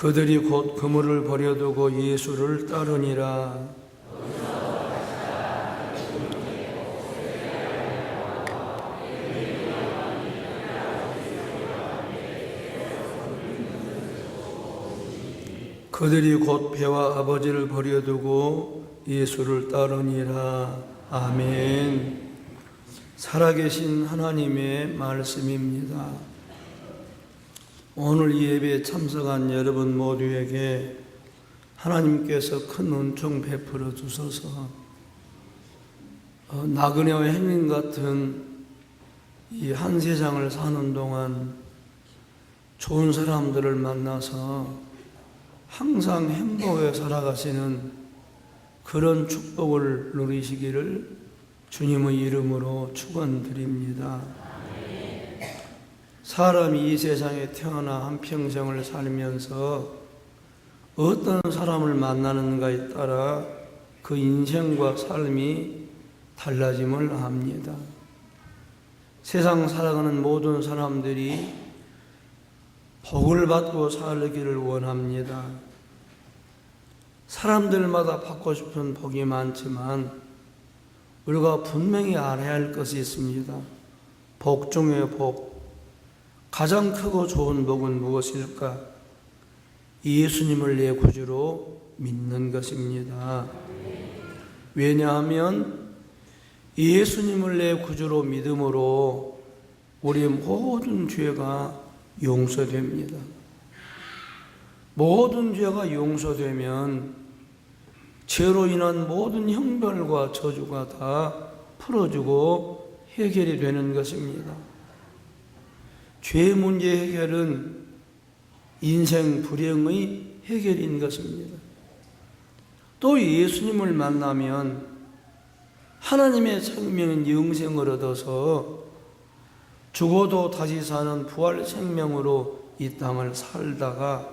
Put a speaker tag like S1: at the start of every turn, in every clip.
S1: 그들이 곧 그물을 버려두고 예수를 따르니라. 그들이 곧 배와 아버지를 버려두고 예수를 따르니라. 아멘. 살아계신 하나님의 말씀입니다. 오늘 이 예배에 참석한 여러분 모두에게 하나님께서 큰 은총 베풀어 주셔서 나그네와 행인 같은 이 한 세상을 사는 동안 좋은 사람들을 만나서 항상 행복하게 살아가시는 그런 축복을 누리시기를 주님의 이름으로 축원드립니다. 사람이 이 세상에 태어나 한평생을 살면서 어떤 사람을 만나는가에 따라 그 인생과 삶이 달라짐을 합니다. 세상 살아가는 모든 사람들이 복을 받고 살기를 원합니다. 사람들마다 받고 싶은 복이 많지만 우리가 분명히 알아야 할 것이 있습니다. 복 중에 복, 가장 크고 좋은 복은 무엇일까? 예수님을 내 구주로 믿는 것입니다. 왜냐하면 예수님을 내 구주로 믿음으로 우리의 모든 죄가 용서됩니다. 모든 죄가 용서되면 죄로 인한 모든 형벌과 저주가 다 풀어주고 해결이 되는 것입니다. 죄 문제 해결은 인생 불행의 해결인 것입니다. 또 예수님을 만나면 하나님의 생명인 영생을 얻어서 죽어도 다시 사는 부활 생명으로 이 땅을 살다가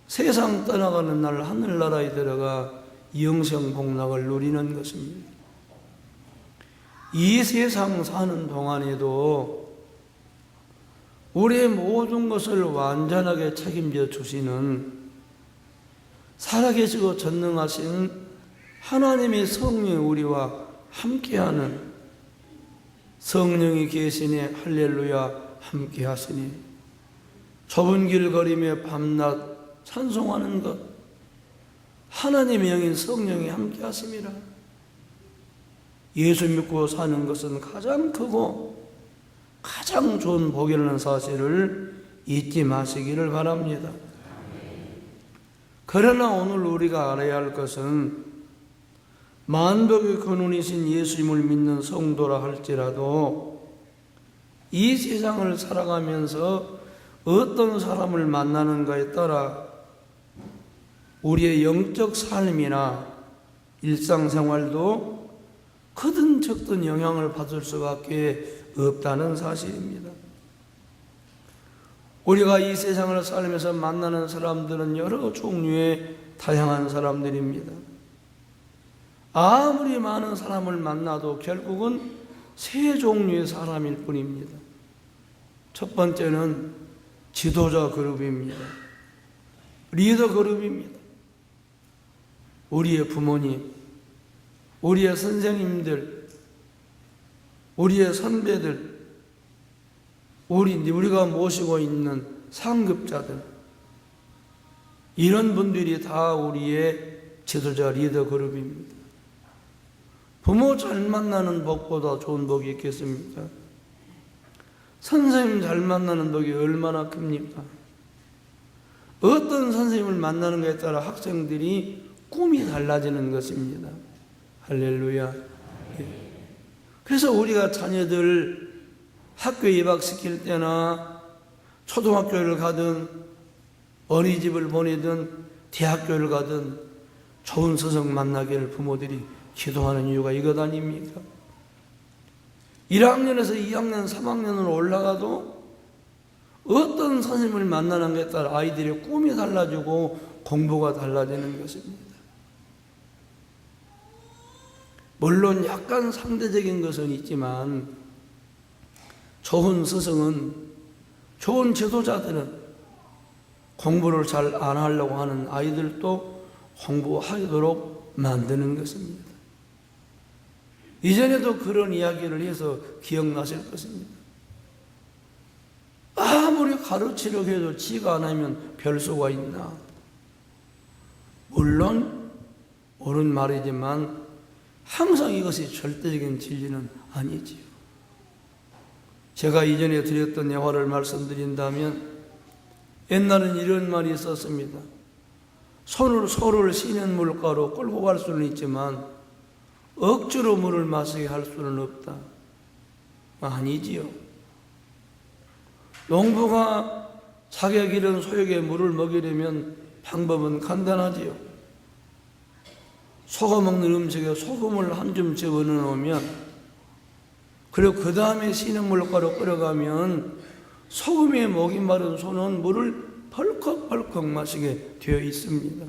S1: 세상 떠나가는 날 하늘나라에 들어가 영생 복락을 누리는 것입니다. 이 세상 사는 동안에도 우리의 모든 것을 완전하게 책임져 주시는 살아계시고 전능하신 하나님의 성령이 우리와 함께하는 성령이 계시니 할렐루야 함께 하시니 좁은 길 걸으며 밤낮 찬송하는 것 하나님의 영인 성령이 함께 하심이라. 예수 믿고 사는 것은 가장 크고 가장 좋은 복이라는 사실을 잊지 마시기를 바랍니다. 그러나 오늘 우리가 알아야 할 것은 만복의 근원이신 예수님을 믿는 성도라 할지라도 이 세상을 살아가면서 어떤 사람을 만나는가에 따라 우리의 영적 삶이나 일상생활도 크든 적든 영향을 받을 수밖에 없다는 사실입니다. 우리가 이 세상을 살면서 만나는 사람들은 여러 종류의 다양한 사람들입니다. 아무리 많은 사람을 만나도 결국은 세 종류의 사람일 뿐입니다. 첫 번째는 지도자 그룹입니다. 리더 그룹입니다. 우리의 부모님, 우리의 선생님들, 우리의 선배들, 우리가 모시고 있는 상급자들, 이런 분들이 다 우리의 지도자 리더 그룹입니다. 부모 잘 만나는 복보다 좋은 복이 있겠습니까? 선생님 잘 만나는 복이 얼마나 큽니까? 어떤 선생님을 만나는가에 따라 학생들이 꿈이 달라지는 것입니다. 할렐루야. 그래서 우리가 자녀들 학교에 입학시킬 때나 초등학교를 가든 어린이집을 보내든 대학교를 가든 좋은 스승 만나기를 부모들이 기도하는 이유가 이것 아닙니까? 1학년에서 2학년, 3학년으로 올라가도 어떤 선생님을 만나는 것에 따라 아이들의 꿈이 달라지고 공부가 달라지는 것입니다. 물론 약간 상대적인 것은 있지만 좋은 스승은, 좋은 지도자들은 공부를 잘 안 하려고 하는 아이들도 공부하도록 만드는 것입니다. 이전에도 그런 이야기를 해서 기억나실 것입니다. 아무리 가르치려고 해도 지가 안 하면 별 수가 있나. 물론 옳은 말이지만 항상 이것이 절대적인 진리는 아니지요. 제가 이전에 드렸던 예화를 말씀드린다면 옛날엔 이런 말이 있었습니다. 소를 쉬는 물가로 끌고 갈 수는 있지만 억지로 물을 마시게 할 수는 없다. 아니지요. 농부가 자기가 기른 소에게 물을 먹이려면 방법은 간단하지요. 소가 먹는 음식에 소금을 한 줌 집어넣으면, 그리고 그 다음에 쉬는 물가로 끓여가면 소금에 목이 마른 소는 물을 벌컥벌컥 마시게 되어 있습니다.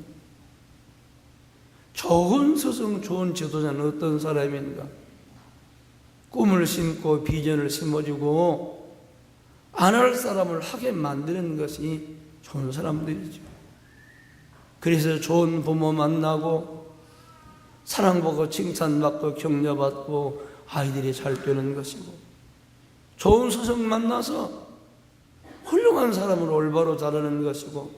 S1: 좋은 스승, 좋은 지도자는 어떤 사람인가? 꿈을 심고 비전을 심어주고 안 할 사람을 하게 만드는 것이 좋은 사람들이죠. 그래서 좋은 부모 만나고 사랑받고 칭찬받고 격려받고 아이들이 잘 되는 것이고, 좋은 스승 만나서 훌륭한 사람을 올바로 자라는 것이고,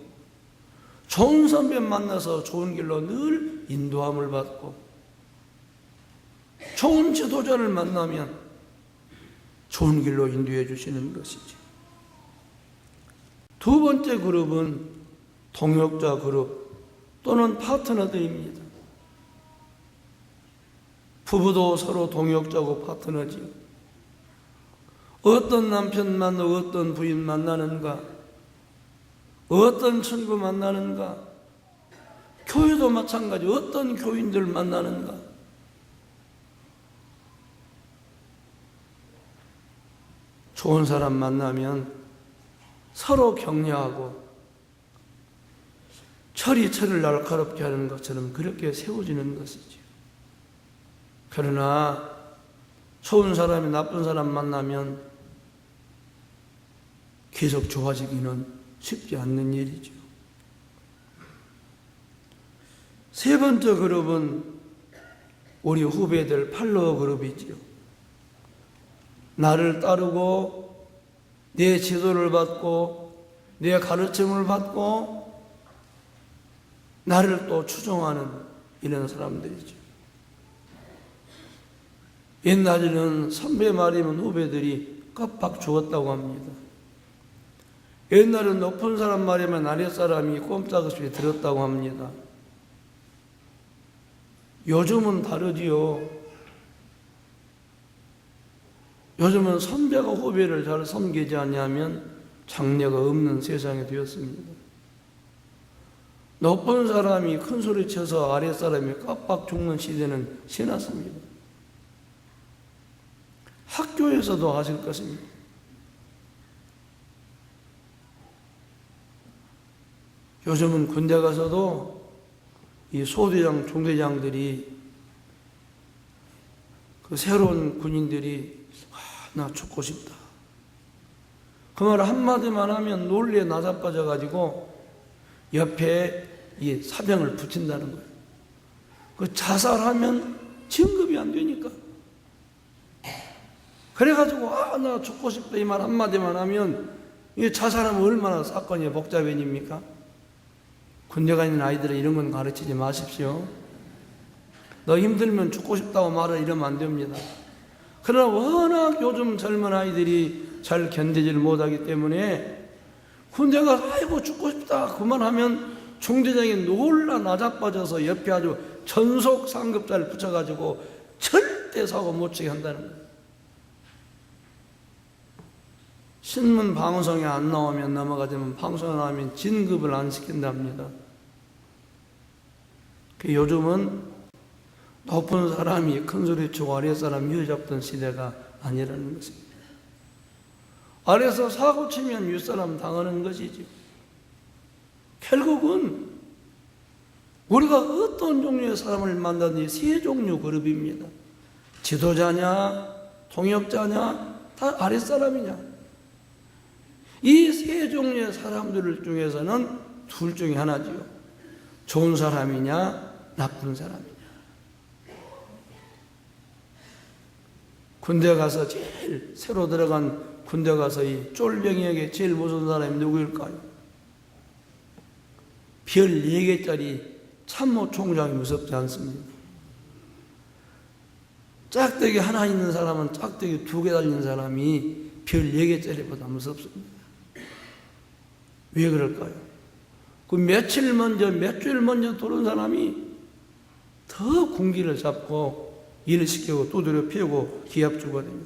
S1: 좋은 선배 만나서 좋은 길로 늘 인도함을 받고, 좋은 지도자를 만나면 좋은 길로 인도해 주시는 것이지. 두 번째 그룹은 동역자 그룹 또는 파트너들입니다. 부부도 서로 동역자고 파트너지요. 어떤 남편 만나고 어떤 부인 만나는가, 어떤 친구 만나는가, 교회도 마찬가지 어떤 교인들 만나는가. 좋은 사람 만나면 서로 격려하고 철이 철을 날카롭게 하는 것처럼 그렇게 세워지는 것이죠. 그러나 좋은 사람이 나쁜 사람 만나면 계속 좋아지기는 쉽지 않는 일이죠. 세 번째 그룹은 우리 후배들 팔로워 그룹이지요. 나를 따르고 내 지도를 받고 내 가르침을 받고 나를 또 추종하는 이런 사람들이죠. 옛날에는 선배 말이면 후배들이 깜빡 죽었다고 합니다. 옛날에는 높은 사람 말이면 아랫사람이 꼼짝없이 들었다고 합니다. 요즘은 다르지요. 요즘은 선배가 후배를 잘 섬기지 않냐면 장래가 없는 세상이 되었습니다. 높은 사람이 큰 소리 쳐서 아랫사람이 깜빡 죽는 시대는 지났습니다. 학교에서도 하실 것입니다. 요즘은 군대 가서도 이 소대장, 중대장들이 그 새로운 군인들이 나 죽고 싶다. 그 말 한마디만 하면 논리에 나자빠져가지고 옆에 이 사병을 붙인다는 거예요. 그 자살하면 진급이 안 되니까. 그래가지고 나 죽고 싶다 이 말 한마디만 하면 이 자살하면 얼마나 사건이 복잡해집니까? 군대 가 있는 아이들은 이런 건 가르치지 마십시오. 너 힘들면 죽고 싶다고 말을 이러면 안 됩니다. 그러나 워낙 요즘 젊은 아이들이 잘 견디지를 못하기 때문에 군대 가서 아이고 죽고 싶다 그만하면 중대장이 놀라 나자빠져서 옆에 아주 전속 상급자를 붙여가지고 절대 사고 못 치게 한다는 거예요. 신문 방송에 안 나오면 넘어가지만 방송에 나오면 진급을 안 시킨답니다. 요즘은 높은 사람이 큰 소리 치고 아래 사람이 휘잡던 시대가 아니라는 것입니다. 아래서 사고 치면 윗사람 당하는 것이죠. 결국은 우리가 어떤 종류의 사람을 만나든지 세 종류 그룹입니다. 지도자냐, 동역자냐, 다 아랫사람이냐. 이 세 종류의 사람들 중에서는 둘 중에 하나지요. 좋은 사람이냐, 나쁜 사람이냐. 군대 가서 제일 새로 들어간 군대 가서 이 쫄병이에게 제일 무서운 사람이 누구일까요? 별 4개짜리 참모 총장이 무섭지 않습니다. 짝대기 하나 있는 사람은 짝대기 2개 달린 사람이 별 4개짜리보다 무섭습니다. 왜 그럴까요? 그 몇 주일 먼저 들어온 사람이 더 군기를 잡고 일을 시키고 두드려 패고 기합 주거든요.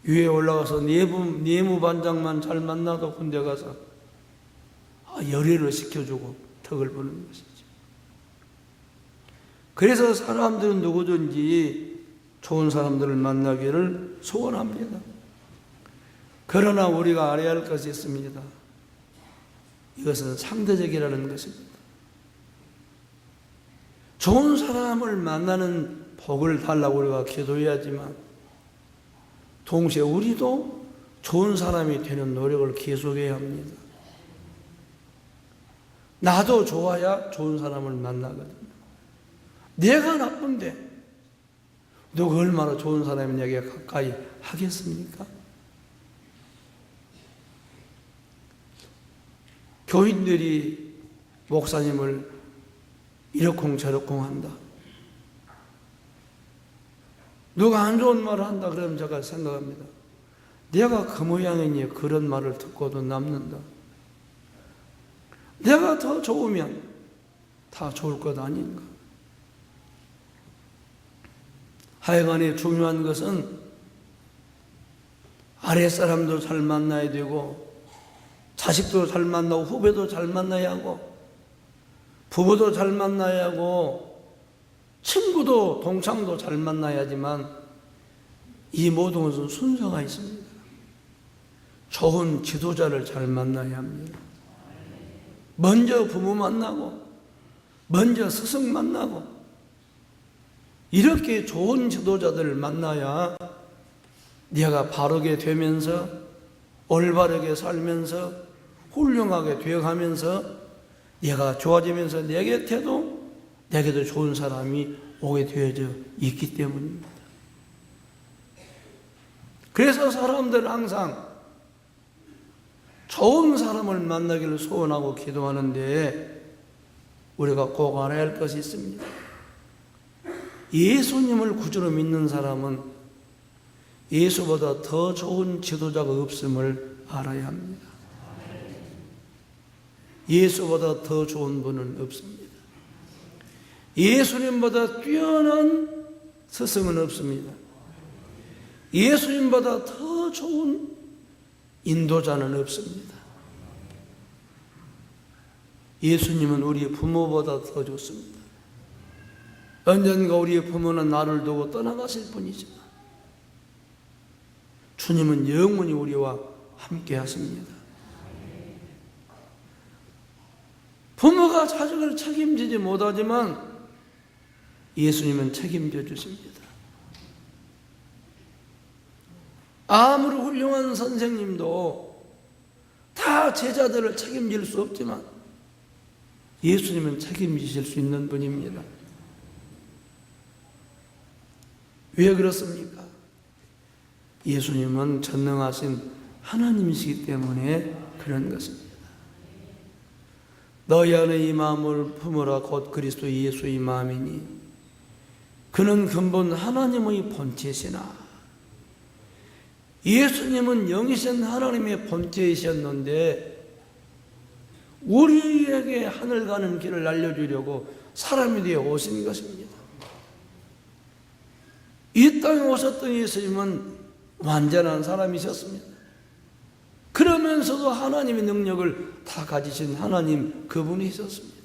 S1: 위에 올라가서 내무반장만 잘 만나도 군대 가서 열의를 시켜주고 덕을 보는 것이죠. 그래서 사람들은 누구든지 좋은 사람들을 만나기를 소원합니다. 그러나 우리가 알아야 할 것이 있습니다. 이것은 상대적이라는 것입니다. 좋은 사람을 만나는 복을 달라고 우리가 기도해야지만 동시에 우리도 좋은 사람이 되는 노력을 계속해야 합니다. 나도 좋아야 좋은 사람을 만나거든요. 내가 나쁜데 누가 얼마나 좋은 사람이 내게 가까이 하겠습니까? 교인들이 목사님을 이러쿵저러쿵 한다. 누가 안 좋은 말을 한다 그러면 제가 생각합니다. 내가 그 모양이니 그런 말을 듣고도 남는다. 내가 더 좋으면 다 좋을 것 아닌가. 하여간에 중요한 것은 아랫사람도 잘 만나야 되고 자식도 잘 만나고 후배도 잘 만나야 하고 부부도 잘 만나야 하고 친구도 동창도 잘 만나야지만 이 모든 것은 순서가 있습니다. 좋은 지도자를 잘 만나야 합니다. 먼저 부모 만나고 먼저 스승 만나고 이렇게 좋은 지도자들을 만나야 내가 바르게 되면서 올바르게 살면서 훌륭하게 되어가면서 내가 좋아지면서 내 곁에도 내게도 좋은 사람이 오게 되어져 있기 때문입니다. 그래서 사람들은 항상 좋은 사람을 만나기를 소원하고 기도하는데 우리가 꼭 알아야 할 것이 있습니다. 예수님을 구주로 믿는 사람은 예수보다 더 좋은 지도자가 없음을 알아야 합니다. 예수보다 더 좋은 분은 없습니다. 예수님보다 뛰어난 스승은 없습니다. 예수님보다 더 좋은 인도자는 없습니다. 예수님은 우리 부모보다 더 좋습니다. 언젠가 우리의 부모는 나를 두고 떠나가실 분이지만 주님은 영원히 우리와 함께 하십니다. 부모가 자식을 책임지지 못하지만 예수님은 책임져 주십니다. 아무리 훌륭한 선생님도 다 제자들을 책임질 수 없지만 예수님은 책임지실 수 있는 분입니다. 왜 그렇습니까? 예수님은 전능하신 하나님이시기 때문에 그런 것입니다. 너희 안에 이 마음을 품으라 곧 그리스도 예수의 마음이니 그는 근본 하나님의 본체시나. 예수님은 영이신 하나님의 본체이셨는데 우리에게 하늘 가는 길을 알려주려고 사람이 되어 오신 것입니다. 이 땅에 오셨던 예수님은 완전한 사람이셨습니다. 그러면서도 하나님의 능력을 다 가지신 하나님 그분이셨습니다.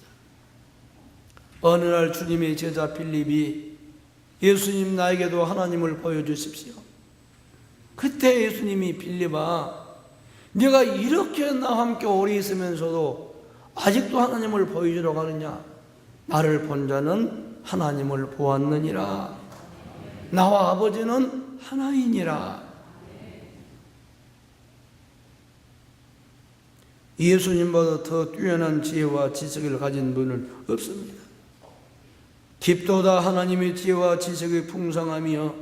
S1: 어느 날 주님의 제자 빌립이 예수님 나에게도 하나님을 보여주십시오. 그때 예수님이 빌립아 네가 이렇게 나와 함께 오래 있으면서도 아직도 하나님을 보여주려고 하느냐? 나를 본 자는 하나님을 보았느니라. 나와 아버지는 하나이니라. 예수님보다 더 뛰어난 지혜와 지식을 가진 분은 없습니다. 깊도다 하나님의 지혜와 지식의 풍성하며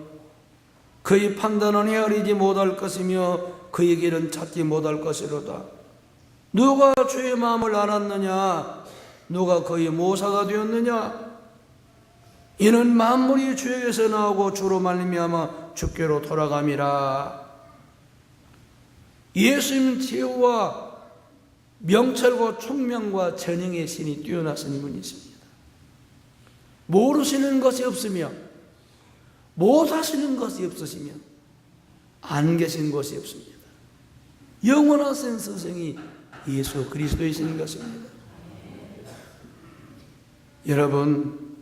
S1: 그의 판단은 헤아리지 못할 것이며 그의 길은 찾지 못할 것이로다. 누가 주의 마음을 알았느냐? 누가 그의 모사가 되었느냐? 이는 만물이 주에게서 나오고 주로 말미암아 주께로 돌아감이라. 예수님 지혜와 명철과 총명과 전능의 신이 뛰어나신 분이십니다. 모르시는 것이 없으며 못하시는 것이 없으시며 안 계신 것이 없습니다. 영원하신 스승이 예수 그리스도이신 것입니다. 여러분,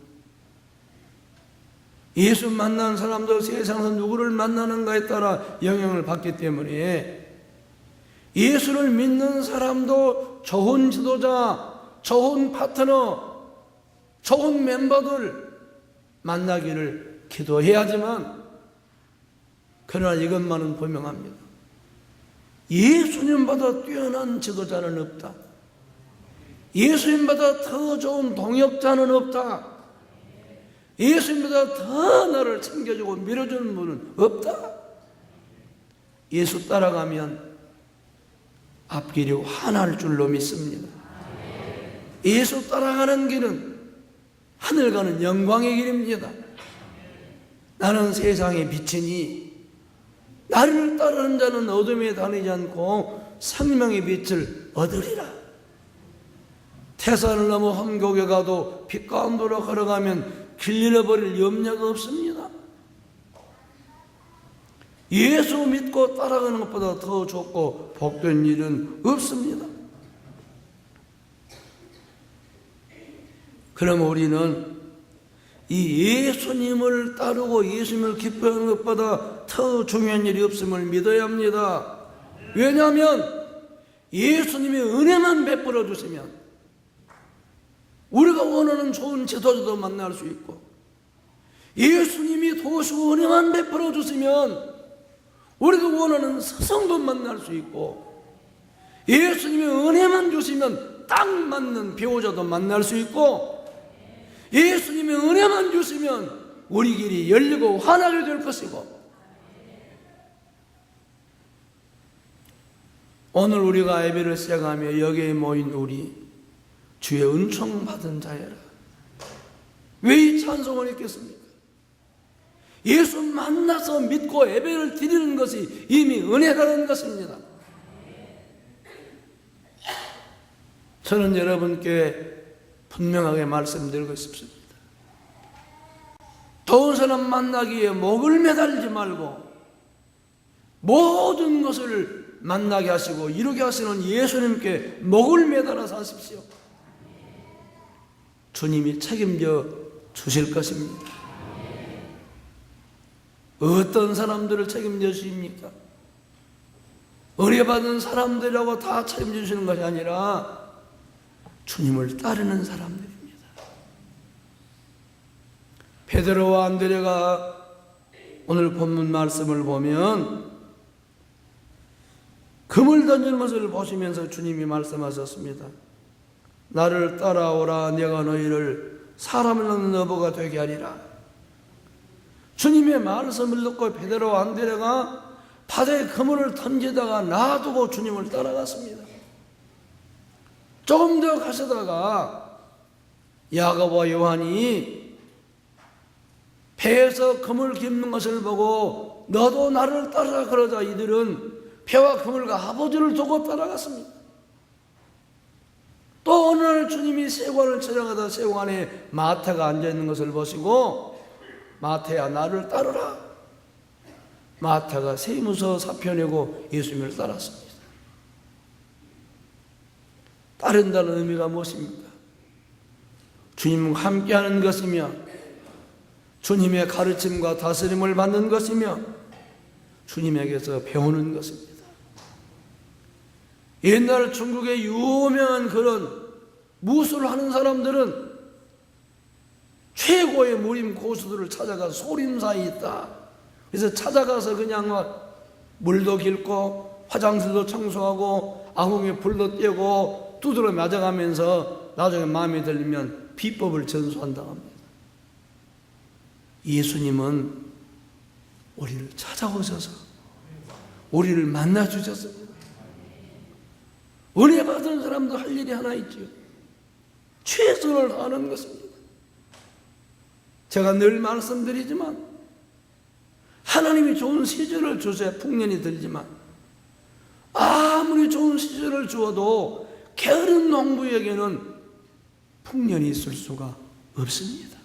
S1: 예수 만난 사람도 세상에서 누구를 만나는가에 따라 영향을 받기 때문에 예수를 믿는 사람도 좋은 지도자, 좋은 파트너, 좋은 멤버들 만나기를 기도해야지만, 그러나 이것만은 분명합니다. 예수님보다 뛰어난 지도자는 없다. 예수님보다 더 좋은 동역자는 없다. 예수님보다 더 나를 챙겨주고 밀어주는 분은 없다. 예수 따라가면 앞길이 환할 줄로 믿습니다. 예수 따라가는 길은 하늘 가는 영광의 길입니다. 나는 세상의 빛이니 나를 따르는 자는 어둠에 다니지 않고 생명의 빛을 얻으리라. 태산을 넘어 험곡에 가도 빛 가운데로 걸어가면 길 잃어버릴 염려가 없습니다. 예수 믿고 따라가는 것보다 더 좋고 복된 일은 없습니다. 그럼 우리는 이 예수님을 따르고 예수님을 기뻐하는 것보다 더 중요한 일이 없음을 믿어야 합니다. 왜냐하면 예수님이 은혜만 베풀어 주시면 우리가 원하는 좋은 지도자도 만날 수 있고, 예수님이 도우시고 은혜만 베풀어 주시면 우리가 원하는 스승도 만날 수 있고, 예수님이 은혜만 주시면 딱 맞는 배우자도 만날 수 있고, 예수님이 은혜만 주시면 우리 길이 열리고 환하게 될 것이고, 오늘 우리가 예배를 시작하며 여기에 모인 우리 주의 은총 받은 자여라. 왜 이 찬송을 했겠습니까? 예수 만나서 믿고 예배를 드리는 것이 이미 은혜라는 것입니다. 저는 여러분께 분명하게 말씀드리고 싶습니다. 좋은 사람 만나기에 목을 매달리지 말고 모든 것을 만나게 하시고 이루게 하시는 예수님께 목을 매달아 사십시오. 주님이 책임져 주실 것입니다. 어떤 사람들을 책임져 주십니까? 의뢰받은 사람들이라고 다 책임져 주시는 것이 아니라 주님을 따르는 사람들입니다. 베드로와 안드레가 오늘 본문 말씀을 보면 금을 던지는 것을 보시면서 주님이 말씀하셨습니다. 나를 따라오라. 내가 너희를 사람을 낳는 어부가 되게 하리라. 주님의 말씀을 듣고 베드로와 안드레가 바다에 그물을 던지다가 놔두고 주님을 따라갔습니다. 조금 더 가시다가 야고보와 요한이 배에서 그물 깁는 것을 보고 너도 나를 따라 그러자 이들은 배와 그물과 아버지를 두고 따라갔습니다. 또 어느 날 주님이 세관을 찾아가다 세관에 마태가 앉아있는 것을 보시고 마태야 나를 따르라. 마태가 세무서 사표내고 예수님을 따랐습니다. 따른다는 의미가 무엇입니까? 주님과 함께하는 것이며 주님의 가르침과 다스림을 받는 것이며 주님에게서 배우는 것입니다. 옛날 중국의 유명한 그런 무술을 하는 사람들은 최고의 무림 고수들을 찾아가서 소림사에 있다. 그래서 찾아가서 그냥 물도 길고 화장실도 청소하고 아궁이에 불도 떼고 두드러 맞아가면서 나중에 마음에 들리면 비법을 전수한다고 합니다. 예수님은 우리를 찾아오셔서 우리를 만나주셨습니다. 은혜 받은 사람도 할 일이 하나 있죠. 최선을 다하는 것입니다. 제가 늘 말씀드리지만 하나님이 좋은 시절을 주셔야 풍년이 들지만 아무리 좋은 시절을 주어도 게으른 농부에게는 풍년이 있을 수가 없습니다.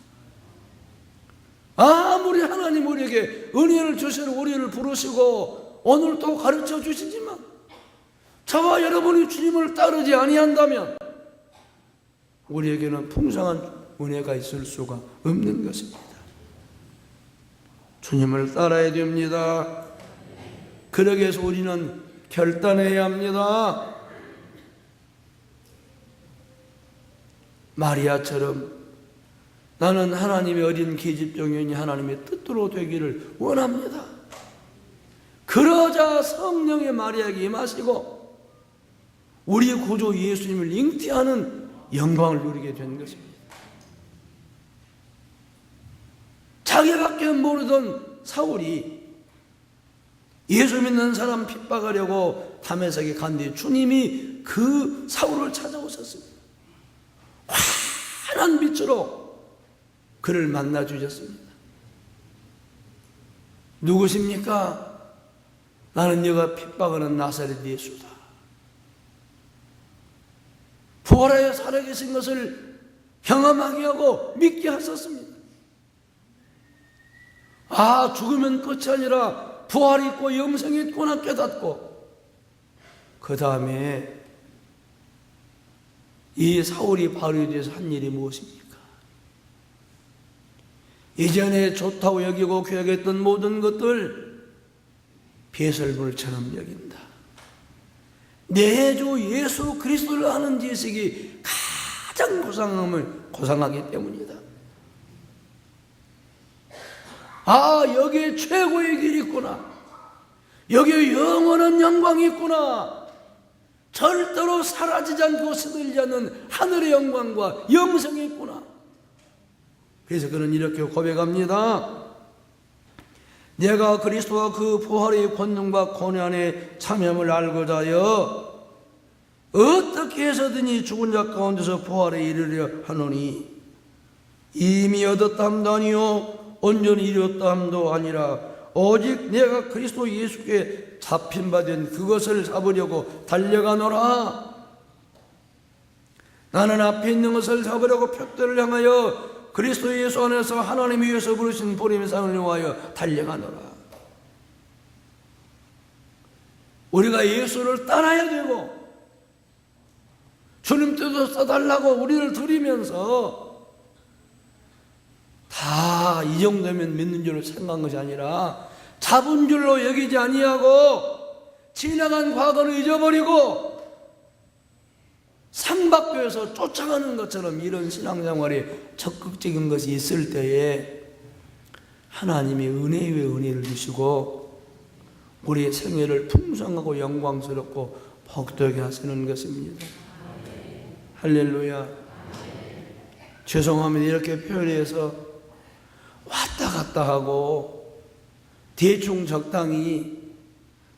S1: 아무리 하나님 우리에게 은혜를 주시고 우리를 부르시고 오늘 또 가르쳐 주시지만 저와 여러분이 주님을 따르지 아니한다면 우리에게는 풍성한 은혜가 있을 수가 없는 것입니다. 주님을 따라야 됩니다. 그러기 위해서 우리는 결단해야 합니다. 마리아처럼 나는 하나님의 어린 계집종이니 하나님의 뜻대로 되기를 원합니다. 그러자 성령의 마리아에게 임하시고 우리 구주 예수님을 잉태하는 영광을 누리게 된 것입니다. 자기밖에 모르던 사울이 예수 믿는 사람 핍박하려고 다메섹에 간 뒤에 주님이 그 사울을 찾아오셨습니다. 환한 빛으로 그를 만나 주셨습니다. 누구십니까? 나는 너가 핍박하는 나사렛 예수다. 부활하여 살아계신 것을 경험하게 하고 믿게 하셨습니다. 아, 죽으면 끝이 아니라 부활이 있고 영생이 있구나 깨닫고 그 다음에 이 사울이 바로에 대해서 한 일이 무엇입니까? 이전에 좋다고 여기고 계획했던 모든 것들 배설물처럼 여긴다. 내 주 예수 그리스도를 아는 지식이 가장 고상하기 때문이다. 아, 여기에 최고의 길이 있구나. 여기에 영원한 영광이 있구나. 절대로 사라지지 않고 시들지 않는 하늘의 영광과 영생이 있구나. 그래서 그는 이렇게 고백합니다. 내가 그리스도와 그 부활의 권능과 권위 안에 참여함을 알고자 하여 어떻게 해서든지 죽은 자 가운데서 부활에 이르려 하노니 이미 얻었다 함도 아니요 온전히 이루었다 함도 아니라 오직 내가 그리스도 예수께 잡힌 바 된 그것을 잡으려고 달려가노라. 나는 앞에 있는 것을 잡으려고 벽돌을 향하여 그리스도 예수 안에서 하나님이 위해서 부르신 보림의 상을 위하여 달려가노라. 우리가 예수를 따라야 되고 주님 뜻을 써달라고 우리를 드리면서 다 이 정도면 믿는 줄로 생각한 것이 아니라 잡은 줄로 여기지 아니하고 지나간 과거를 잊어버리고 상박교에서 쫓아가는 것처럼 이런 신앙생활에 적극적인 것이 있을 때에 하나님이 은혜 위에 은혜를 주시고 우리의 생애를 풍성하고 영광스럽고 복되게 하시는 것입니다. 할렐루야. 죄송합니다. 이렇게 표현해서 왔다 갔다 하고 대충 적당히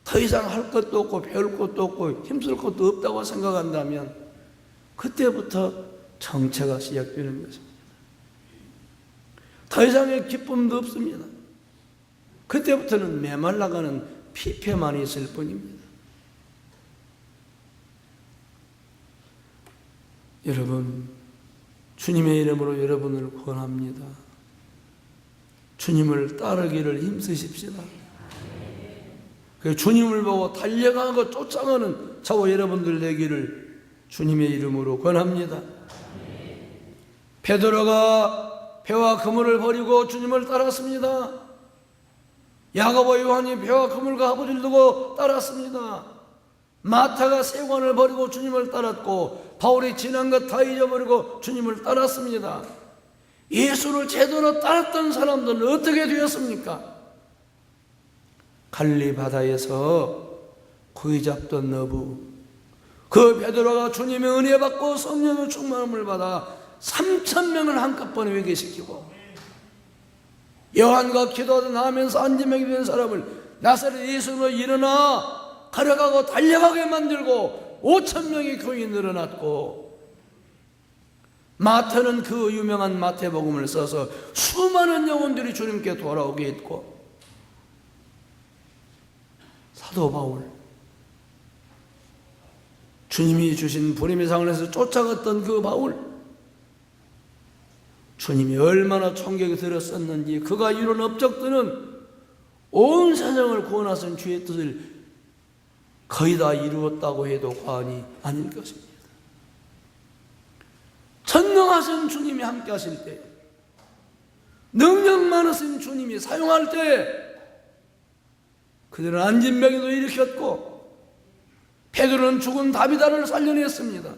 S1: 더 이상 할 것도 없고 배울 것도 없고 힘쓸 것도 없다고 생각한다면 그때부터 정체가 시작되는 것입니다. 더 이상의 기쁨도 없습니다. 그때부터는 메말라가는 피폐만 있을 뿐입니다. 여러분, 주님의 이름으로 여러분을 권합니다. 주님을 따르기를 힘쓰십시다. 주님을 보고 달려가고 쫓아가는 저와 여러분들 되기를 주님의 이름으로 권합니다. 베드로가 배와 그물을 버리고 주님을 따랐습니다. 야고보 요한이 배와 그물과 아버지를 두고 따랐습니다. 마타가 세관을 버리고 주님을 따랐고 바울이 지난 것 다 잊어버리고 주님을 따랐습니다. 예수를 제대로 따랐던 사람들은 어떻게 되었습니까? 갈릴리 바다에서 고기 잡던 너부, 그 베드로가 주님의 은혜 받고 성령의 충만함을 받아 3,000명을 한꺼번에 회개시키고, 요한과 기도하던 하면서 안진병이 된 사람을 나사렛 예수로 일어나 걸어가고 달려가게 만들고 5,000명의 교인이 늘어났고, 마태는 그 유명한 마태복음을 써서 수많은 영혼들이 주님께 돌아오게 했고, 사도 바울, 주님이 주신 불임의 상황에서 쫓아갔던 그 바울, 주님이 얼마나 총격이 들었었는지 그가 이룬 업적들은 온 세상을 구원하신 주의 뜻을 거의 다 이루었다고 해도 과언이 아닐 것입니다. 전능하신 주님이 함께 하실 때, 능력 많으신 주님이 사용할 때, 그들은 안진병에도 일으켰고, 베드로는 죽은 다비다를 살려냈습니다.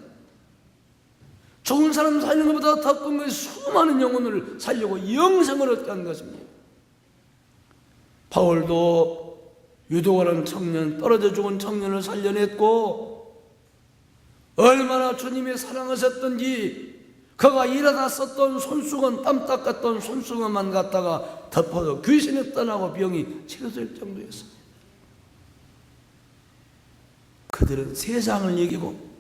S1: 죽은 사람 살리는 것보다 더 큰 것이 수많은 영혼을 살리고 영생을 얻게 한 것입니다. 바울도 유도가라는 청년, 떨어져 죽은 청년을 살려냈고, 얼마나 주님이 사랑하셨던지 그가 일하다 썼던 손수건, 땀 닦았던 손수건만 갖다가 덮어도 귀신이 떠나고 병이 치료될 정도였습니다. 그들은 세상을 이기고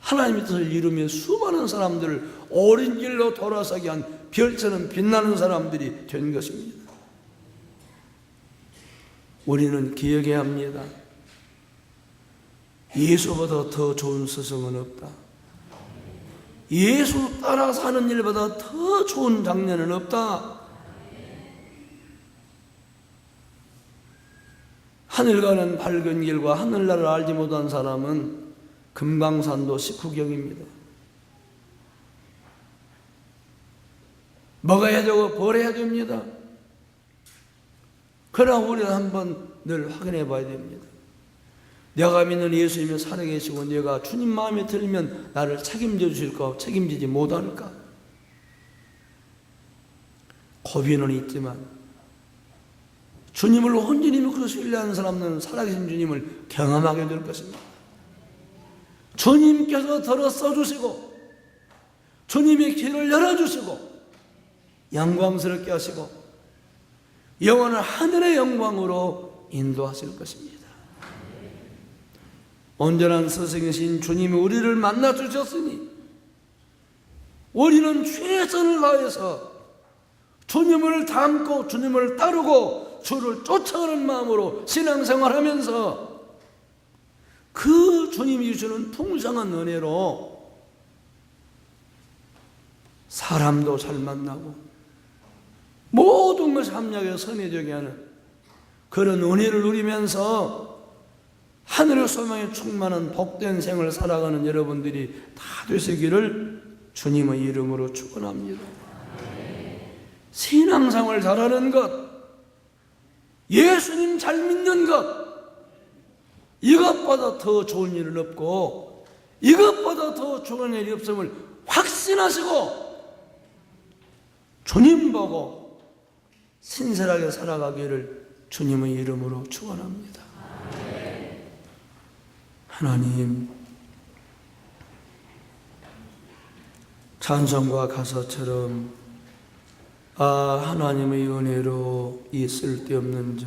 S1: 하나님의 뜻을 이루며 수많은 사람들을 옳은 길로 돌아서게 한 별처럼 빛나는 사람들이 된 것입니다. 우리는 기억해야 합니다. 예수보다 더 좋은 스승은 없다. 예수 따라 사는 일보다 더 좋은 장면은 없다. 하늘 가는 밝은 길과 하늘나라를 알지 못한 사람은 금강산도 식후경입니다. 먹어야 되고 벌어야 됩니다. 그러나 우리는 한번 늘 확인해 봐야 됩니다. 내가 믿는 예수님이 살아계시고 내가 주님 마음에 들면 나를 책임져 주실까, 책임지지 못할까? 고비는 있지만 주님을 온전히 믿고 신뢰하는 사람은 살아계신 주님을 경험하게 될 것입니다. 주님께서 들어 써주시고 주님의 길을 열어주시고 영광스럽게 하시고 영원한 하늘의 영광으로 인도하실 것입니다. 온전한 스승이신 주님이 우리를 만나 주셨으니 우리는 최선을 다해서 주님을 닮고 주님을 따르고 주를 쫓아가는 마음으로 신앙생활하면서 그 주님이 주시는 풍성한 은혜로 사람도 잘 만나고 모든 것이 합력해 선해지게 하는 그런 은혜를 누리면서 하늘의 소망에 충만한 복된 생을 살아가는 여러분들이 다 되시기를 주님의 이름으로 축원합니다. 신앙생활 잘하는 것, 예수님 잘 믿는 것, 이것보다 더 좋은 일은 없고 이것보다 더 좋은 일이 없음을 확신하시고 주님 보고 신실하게 살아가기를 주님의 이름으로 축원합니다. 하나님, 찬송과 가사처럼 하나님의 은혜로 이 쓸데없는 자